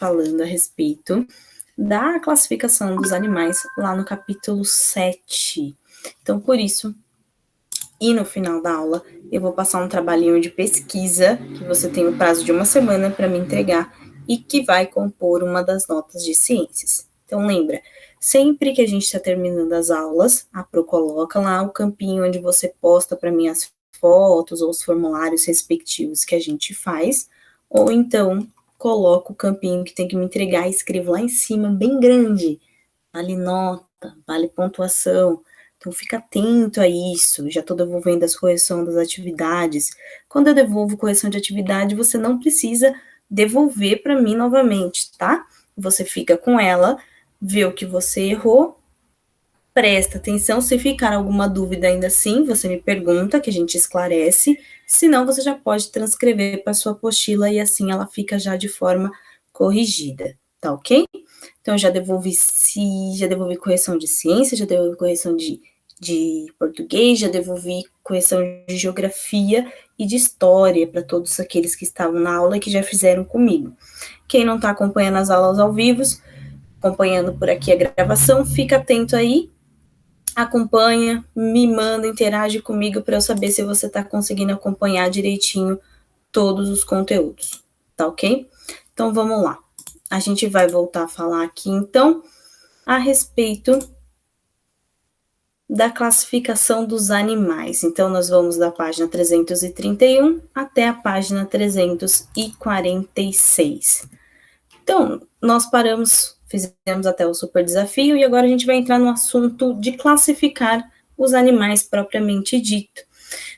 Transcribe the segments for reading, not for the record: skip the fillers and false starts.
falando a respeito da classificação dos animais lá no capítulo 7. Então, por isso, e no final da aula, eu vou passar um trabalhinho de pesquisa, que você tem o prazo de 1 semana para me entregar, e que vai compor uma das notas de ciências. Então, lembra, sempre que a gente está terminando as aulas, a Pro coloca lá o campinho onde você posta para mim as fotos ou os formulários respectivos que a gente faz, ou então coloca o campinho que tem que me entregar e escrevo lá em cima, bem grande, vale nota, vale pontuação. Então, fica atento a isso. Já estou devolvendo as correções das atividades. Quando eu devolvo correção de atividade, você não precisa devolver para mim novamente, tá? Você fica com ela, vê o que você errou, presta atenção. Se ficar alguma dúvida ainda assim, você me pergunta, que a gente esclarece. Senão, você já pode transcrever para sua apostila e assim ela fica já de forma corrigida, tá ok? Então, já devolvi correção de ciência, já devolvi correção de português, já devolvi correção de geografia e de história para todos aqueles que estavam na aula e que já fizeram comigo. Quem não está acompanhando as aulas ao vivo, acompanhando por aqui a gravação, fica atento aí, acompanha, me manda, interage comigo para eu saber se você está conseguindo acompanhar direitinho todos os conteúdos, tá ok? Então, vamos lá. A gente vai voltar a falar aqui, então, a respeito da classificação dos animais. Então, nós vamos da página 331 até a página 346. Então, nós paramos, fizemos até o super desafio e agora a gente vai entrar no assunto de classificar os animais propriamente dito.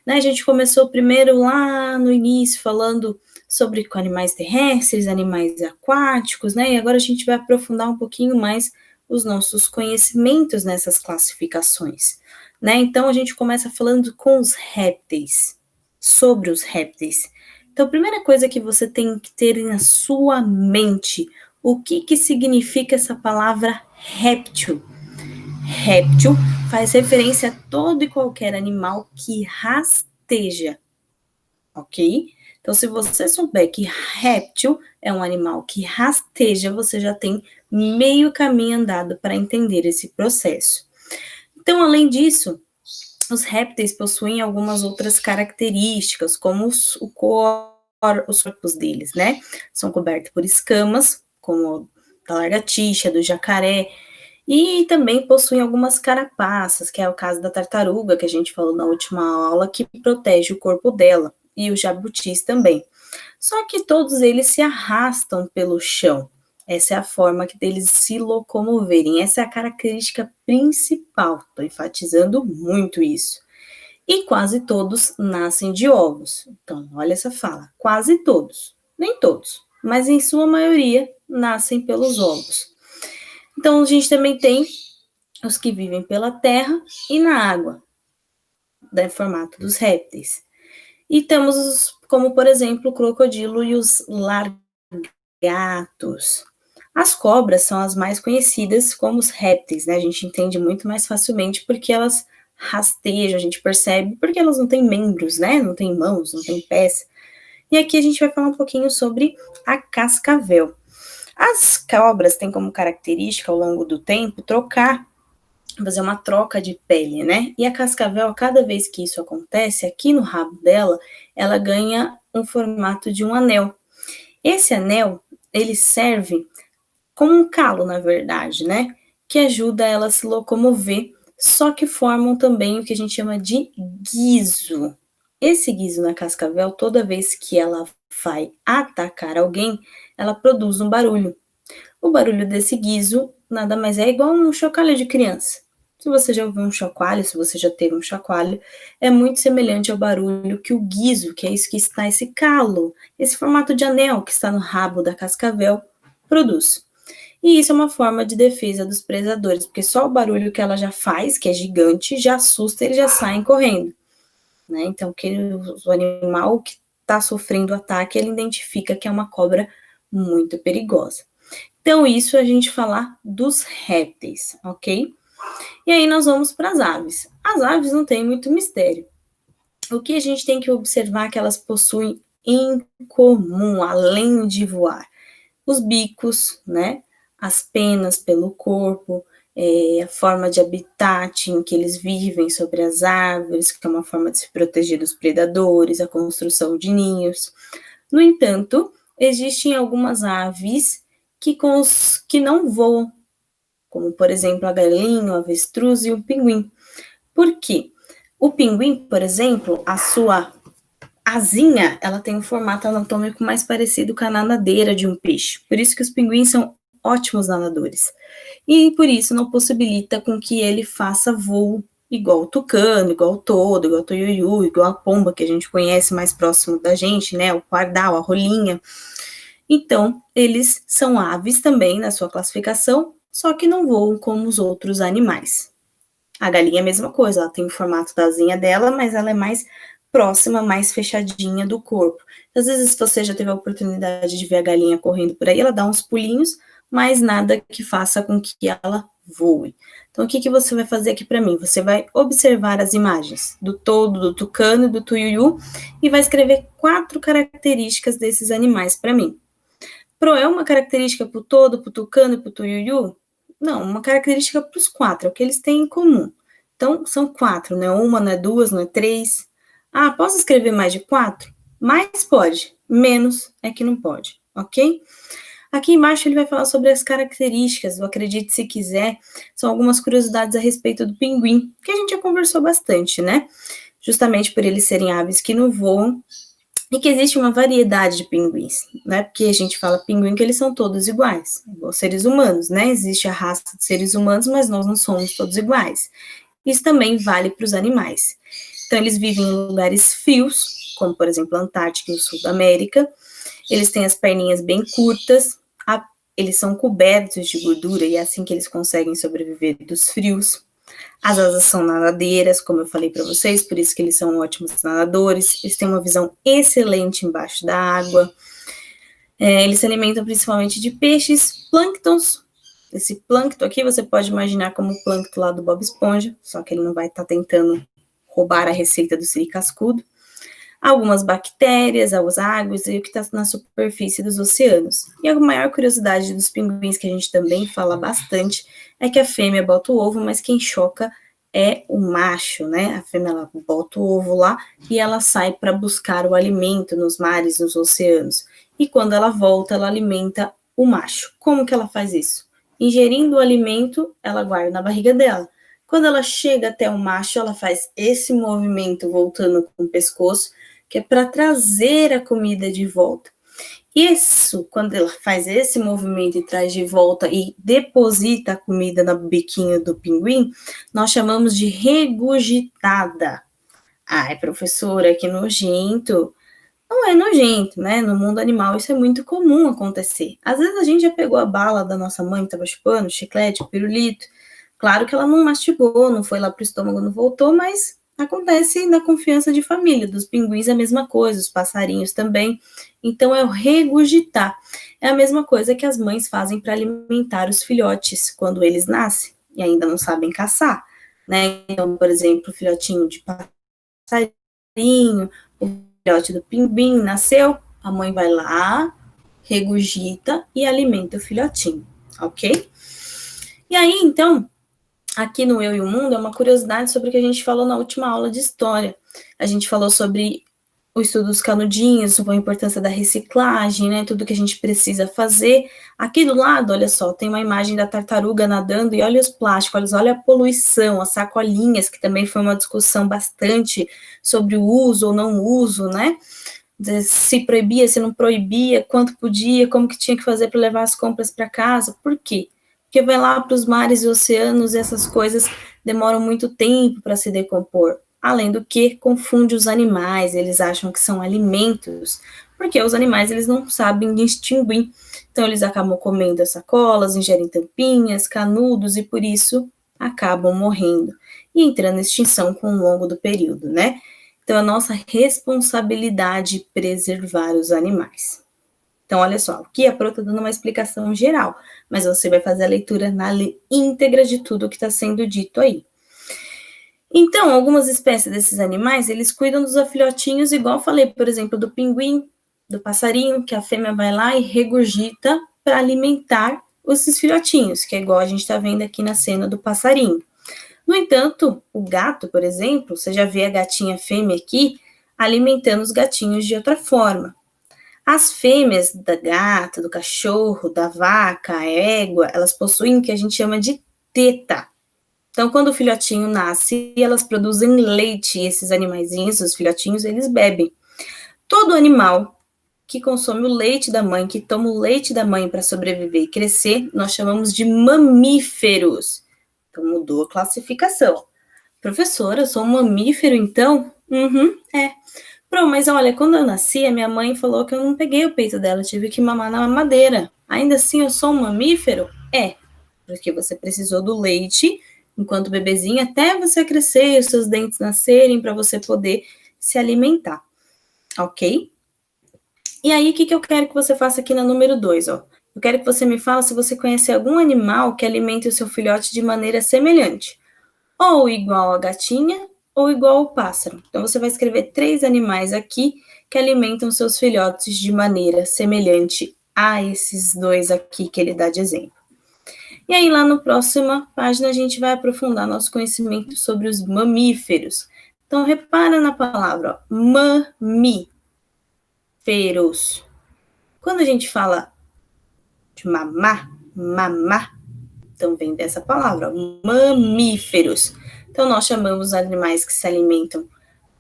Né, a gente começou primeiro lá no início falando sobre animais terrestres, animais aquáticos, né? E agora a gente vai aprofundar um pouquinho mais os nossos conhecimentos nessas classificações, né? Então a gente começa falando com os répteis, sobre os répteis. Então a primeira coisa que você tem que ter na sua mente, o que significa essa palavra réptil? Réptil faz referência a todo e qualquer animal que rasteja, ok? Então, se você souber que réptil é um animal que rasteja, você já tem meio caminho andado para entender esse processo. Então, além disso, os répteis possuem algumas outras características, como os corpos deles, né? São cobertos por escamas, como da lagartixa, do jacaré, e também possuem algumas carapaças, que é o caso da tartaruga, que a gente falou na última aula, que protege o corpo dela, e os jabutis também. Só que todos eles se arrastam pelo chão. Essa é a forma deles se locomoverem. Essa é a característica principal. Estou enfatizando muito isso. E quase todos nascem de ovos. Então, olha essa fala. Quase todos. Nem todos, mas em sua maioria nascem pelos ovos. Então, a gente também tem os que vivem pela terra e na água, em formato dos répteis. E temos os, como, por exemplo, o crocodilo e os lagartos. As cobras são as mais conhecidas como os répteis, né? A gente entende muito mais facilmente porque elas rastejam, a gente percebe, porque elas não têm membros, né? Não têm mãos, não têm pés. E aqui a gente vai falar um pouquinho sobre a cascavel. As cobras têm como característica, ao longo do tempo, fazer uma troca de pele, né? E a cascavel, cada vez que isso acontece, aqui no rabo dela, ela ganha um formato de um anel. Esse anel, ele serve como um calo, na verdade, né? Que ajuda ela a se locomover, só que formam também o que a gente chama de guizo. Esse guizo na cascavel, toda vez que ela vai atacar alguém, ela produz um barulho. O barulho desse guizo nada mais é igual um chocalho de criança. Se você já ouviu um chocalho, se você já teve um chocalho, é muito semelhante ao barulho que o guizo, que é isso que está esse calo, esse formato de anel que está no rabo da cascavel, produz. E isso é uma forma de defesa dos predadores, porque só o barulho que ela já faz, que é gigante, já assusta, eles já saem correndo, né? Então, o animal que está sofrendo ataque, ele identifica que é uma cobra muito perigosa. Então, isso a gente falar dos répteis, ok? E aí nós vamos para as aves. As aves não têm muito mistério. O que a gente tem que observar que elas possuem em comum, além de voar? os bicos, né? As penas pelo corpo, a forma de habitat em que eles vivem sobre as árvores, que é uma forma de se proteger dos predadores, a construção de ninhos. No entanto, existem algumas aves que não voam, como, por exemplo, a galinha, o avestruz e o pinguim. Por quê? O pinguim, por exemplo, a sua asinha, ela tem um formato anatômico mais parecido com a nadadeira de um peixe. Por isso que os pinguins são ótimos nadadores. E por isso não possibilita com que ele faça voo igual o tucano, igual o todo, igual o tuiuiu, igual a pomba que a gente conhece mais próximo da gente, né? O pardal, a rolinha. Então, eles são aves também na sua classificação, só que não voam como os outros animais. A galinha é a mesma coisa, ela tem o formato da asinha dela, mas ela é mais próxima, mais fechadinha do corpo. Às vezes, se você já teve a oportunidade de ver a galinha correndo por aí, ela dá uns pulinhos, mas nada que faça com que ela voe. Então, o que você vai fazer aqui para mim? Você vai observar as imagens do todo, do tucano e do tuiuiu e vai escrever 4 características desses animais para mim. É uma característica para o todo, para o tucano e para o tuiuiu? Não, uma característica para os 4, é o que eles têm em comum. Então, são 4, não é uma, não é 2, não é 3. Ah, posso escrever mais de 4? Mais pode, menos é que não pode, ok? Aqui embaixo ele vai falar sobre as características, do acredite se quiser, são algumas curiosidades a respeito do pinguim, que a gente já conversou bastante, né? Justamente por eles serem aves que não voam, e que existe uma variedade de pinguins, né? Porque a gente fala pinguim que eles são todos iguais, igual seres humanos, né? Existe a raça de seres humanos, mas nós não somos todos iguais. Isso também vale para os animais. Então, eles vivem em lugares frios, como, por exemplo, a Antártica e o Sul da América. Eles têm as perninhas bem curtas, eles são cobertos de gordura e é assim que eles conseguem sobreviver dos frios. As asas são nadadeiras, como eu falei para vocês, por isso que eles são ótimos nadadores. Eles têm uma visão excelente embaixo da água. Eles se alimentam principalmente de peixes, plânctons. Esse plâncton aqui você pode imaginar como o plâncton lá do Bob Esponja, só que ele não vai estar tentando roubar a receita do siri cascudo. Algumas bactérias, as águas e o que está na superfície dos oceanos. E a maior curiosidade dos pinguins, que a gente também fala bastante, é que a fêmea bota o ovo, mas quem choca é o macho, né? A fêmea ela bota o ovo lá e ela sai para buscar o alimento nos mares, nos oceanos. E quando ela volta, ela alimenta o macho. Como que ela faz isso? Ingerindo o alimento, ela guarda na barriga dela. Quando ela chega até o macho, ela faz esse movimento voltando com o pescoço, que é para trazer a comida de volta. Isso, quando ela faz esse movimento e traz de volta e deposita a comida no biquinho do pinguim, nós chamamos de regurgitada. Ai, professora, que nojento. Não é nojento, né? No mundo animal isso é muito comum acontecer. Às vezes a gente já pegou a bala da nossa mãe que estava chupando, chiclete, pirulito. Claro que ela não mastigou, não foi lá pro estômago, não voltou, mas acontece na confiança de família. Dos pinguins é a mesma coisa, os passarinhos também. Então é o regurgitar. É a mesma coisa que as mães fazem para alimentar os filhotes quando eles nascem e ainda não sabem caçar, né? Então, por exemplo, o filhotinho de passarinho, o filhote do pinguim nasceu, a mãe vai lá, regurgita e alimenta o filhotinho, ok? E aí, então, aqui no Eu e o Mundo é uma curiosidade sobre o que a gente falou na última aula de história. A gente falou sobre o estudo dos canudinhos, sobre a importância da reciclagem, né, tudo que a gente precisa fazer. Aqui do lado, olha só, tem uma imagem da tartaruga nadando e olha os plásticos, olha a poluição, as sacolinhas, que também foi uma discussão bastante sobre o uso ou não uso, né, se proibia, se não proibia, quanto podia, como que tinha que fazer para levar as compras para casa, por quê? Porque vai lá para os mares e oceanos e essas coisas demoram muito tempo para se decompor. Além do que, confunde os animais, eles acham que são alimentos, porque os animais eles não sabem distinguir. Então, eles acabam comendo as sacolas, ingerem tampinhas, canudos e, por isso, acabam morrendo e entrando em extinção com o longo do período, né? Então, é nossa responsabilidade preservar os animais. Então, olha só, aqui a Pro está dando uma explicação geral, mas você vai fazer a leitura na íntegra de tudo que está sendo dito aí. Então, algumas espécies desses animais, eles cuidam dos filhotinhos, igual eu falei, por exemplo, do pinguim, do passarinho, que a fêmea vai lá e regurgita para alimentar esses filhotinhos, que é igual a gente está vendo aqui na cena do passarinho. No entanto, o gato, por exemplo, você já vê a gatinha fêmea aqui alimentando os gatinhos de outra forma. As fêmeas da gata, do cachorro, da vaca, a égua, elas possuem o que a gente chama de teta. Então, quando o filhotinho nasce, elas produzem leite, e esses animaizinhos, os filhotinhos, eles bebem. Todo animal que consome o leite da mãe, que toma o leite da mãe para sobreviver e crescer, nós chamamos de mamíferos. Então, mudou a classificação. Professora, eu sou um mamífero, então? É. Pronto, mas olha, quando eu nasci, a minha mãe falou que eu não peguei o peito dela, tive que mamar na mamadeira. Ainda assim, eu sou um mamífero? É, porque você precisou do leite enquanto bebezinho até você crescer e os seus dentes nascerem para você poder se alimentar, ok? E aí, o que eu quero que você faça aqui na número 2, ó? Eu quero que você me fale se você conhece algum animal que alimente o seu filhote de maneira semelhante. Ou igual a gatinha, ou igual ao pássaro. Então, você vai escrever 3 animais aqui que alimentam seus filhotes de maneira semelhante a esses 2 aqui que ele dá de exemplo. E aí, lá na próxima página, a gente vai aprofundar nosso conhecimento sobre os mamíferos. Então, repara na palavra, ó, mamíferos. Quando a gente fala de mamar, então vem dessa palavra, mamíferos. Então, nós chamamos os animais que se alimentam,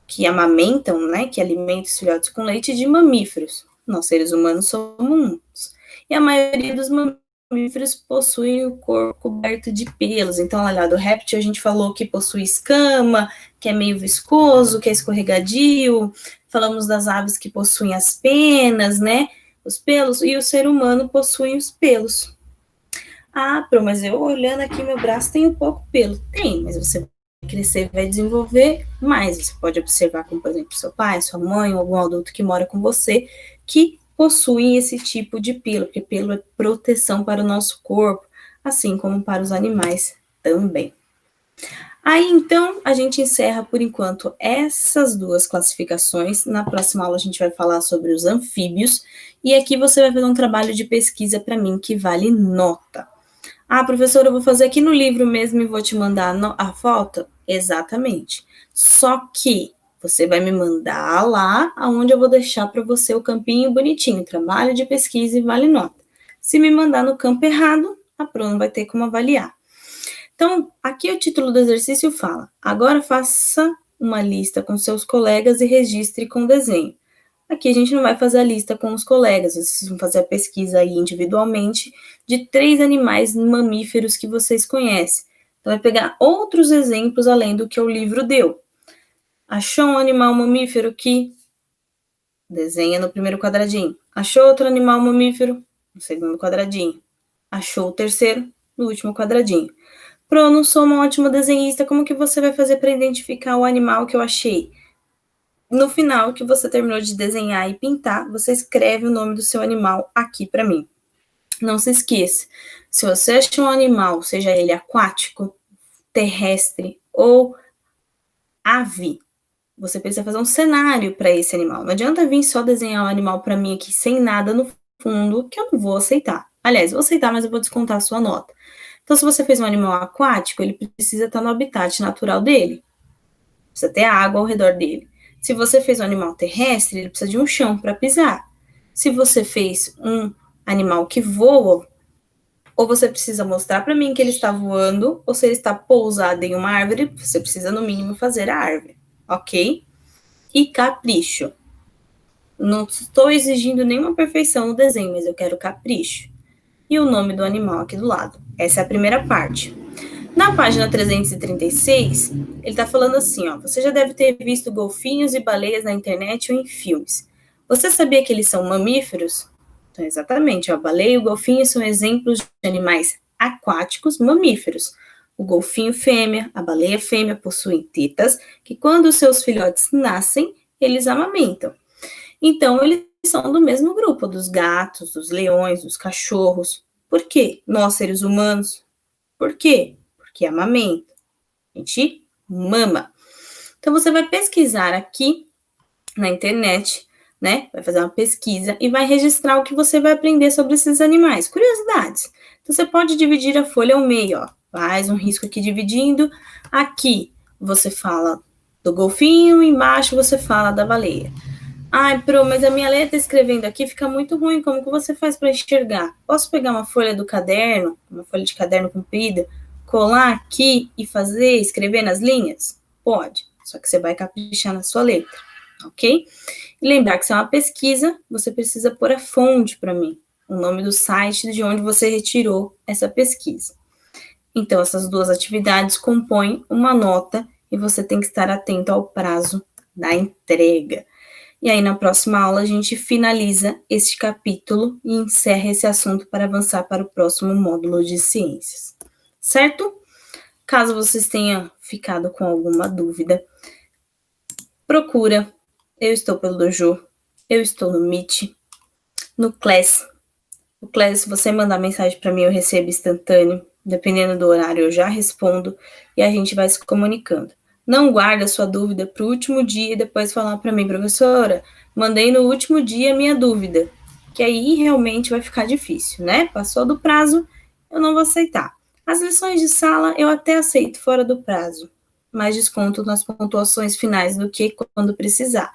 que amamentam, né, que alimentam os filhotes com leite, de mamíferos. Nós, seres humanos, somos uns. E a maioria dos mamíferos possui o corpo coberto de pelos. Então, olha lá, do réptil a gente falou que possui escama, que é meio viscoso, que é escorregadio. Falamos das aves que possuem as penas, né, os pelos, e o ser humano possui os pelos. Ah, mas eu olhando aqui meu braço tem um pouco pelo. Tem, mas você vai crescer, vai desenvolver mais. Você pode observar como, por exemplo, seu pai, sua mãe, ou algum adulto que mora com você, que possuem esse tipo de pelo, porque pelo é proteção para o nosso corpo, assim como para os animais também. Aí, então, a gente encerra, por enquanto, essas 2 classificações. Na próxima aula, a gente vai falar sobre os anfíbios. E aqui você vai fazer um trabalho de pesquisa para mim que vale nota. Ah, professora, eu vou fazer aqui no livro mesmo e vou te mandar a foto? Exatamente. Só que você vai me mandar lá, aonde eu vou deixar para você o campinho bonitinho, trabalho de pesquisa e vale nota. Se me mandar no campo errado, a prova não vai ter como avaliar. Então, aqui o título do exercício fala: agora faça uma lista com seus colegas e registre com desenho. Aqui a gente não vai fazer a lista com os colegas, vocês vão fazer a pesquisa aí individualmente de 3 animais mamíferos que vocês conhecem. Então, vai pegar outros exemplos além do que o livro deu. Achou um animal mamífero que desenha no primeiro quadradinho. Achou outro animal mamífero no segundo quadradinho. Achou o terceiro no último quadradinho. Pro, não sou uma ótima desenhista, como que você vai fazer para identificar o animal que eu achei? No final que você terminou de desenhar e pintar, você escreve o nome do seu animal aqui para mim. Não se esqueça, se você acha um animal, seja ele aquático, terrestre ou ave, você precisa fazer um cenário para esse animal. Não adianta vir só desenhar um animal para mim aqui sem nada no fundo, que eu não vou aceitar. Aliás, vou aceitar, mas eu vou descontar a sua nota. Então, se você fez um animal aquático, ele precisa estar no habitat natural dele. Precisa ter água ao redor dele. Se você fez um animal terrestre, ele precisa de um chão para pisar. Se você fez um animal que voa, ou você precisa mostrar para mim que ele está voando, ou se ele está pousado em uma árvore, você precisa no mínimo fazer a árvore, ok? E capricho. Não estou exigindo nenhuma perfeição no desenho, mas eu quero capricho. E o nome do animal aqui do lado. Essa é a primeira parte. Na página 336, ele está falando assim, ó, você já deve ter visto golfinhos e baleias na internet ou em filmes. Você sabia que eles são mamíferos? Então, exatamente, ó, a baleia e o golfinho são exemplos de animais aquáticos mamíferos. O golfinho fêmea, a baleia fêmea possuem tetas que, quando os seus filhotes nascem, eles amamentam. Então, eles são do mesmo grupo, dos gatos, dos leões, dos cachorros. Por quê? Nós, seres humanos. Por quê? Porque amamenta. A gente mama. Então, você vai pesquisar aqui na internet né? Vai fazer uma pesquisa e vai registrar o que você vai aprender sobre esses animais, curiosidades. Então, você pode dividir a folha ao meio, ó. Faz um risco aqui dividindo. Aqui você fala do golfinho, embaixo você fala da baleia. Ai, Pro, mas a minha letra escrevendo aqui fica muito ruim, como que você faz para enxergar? Posso pegar uma folha do caderno, uma folha de caderno comprida, colar aqui e fazer, escrever nas linhas? Pode, só que você vai caprichar na sua letra, ok? E lembrar que se é uma pesquisa, você precisa pôr a fonte para mim, o nome do site de onde você retirou essa pesquisa. Então, essas duas atividades compõem uma nota e você tem que estar atento ao prazo da entrega. E aí, na próxima aula, a gente finaliza este capítulo e encerra esse assunto para avançar para o próximo módulo de ciências. Certo? Caso vocês tenham ficado com alguma dúvida, procura. Eu estou pelo Dojo, eu estou no Meet, no Class. No Class, se você mandar mensagem para mim, eu recebo instantâneo. Dependendo do horário, eu já respondo e a gente vai se comunicando. Não guarda a sua dúvida para o último dia e depois falar para mim, professora, mandei no último dia a minha dúvida, que aí realmente vai ficar difícil, né? Passou do prazo, eu não vou aceitar. As lições de sala eu até aceito fora do prazo, mais desconto nas pontuações finais do que quando precisar.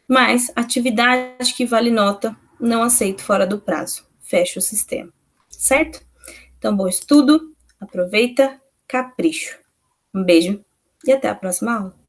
Mas atividade que vale nota, não aceito fora do prazo. Fecha o sistema, certo? Então, bom estudo, aproveita, capricho. Um beijo e até a próxima aula.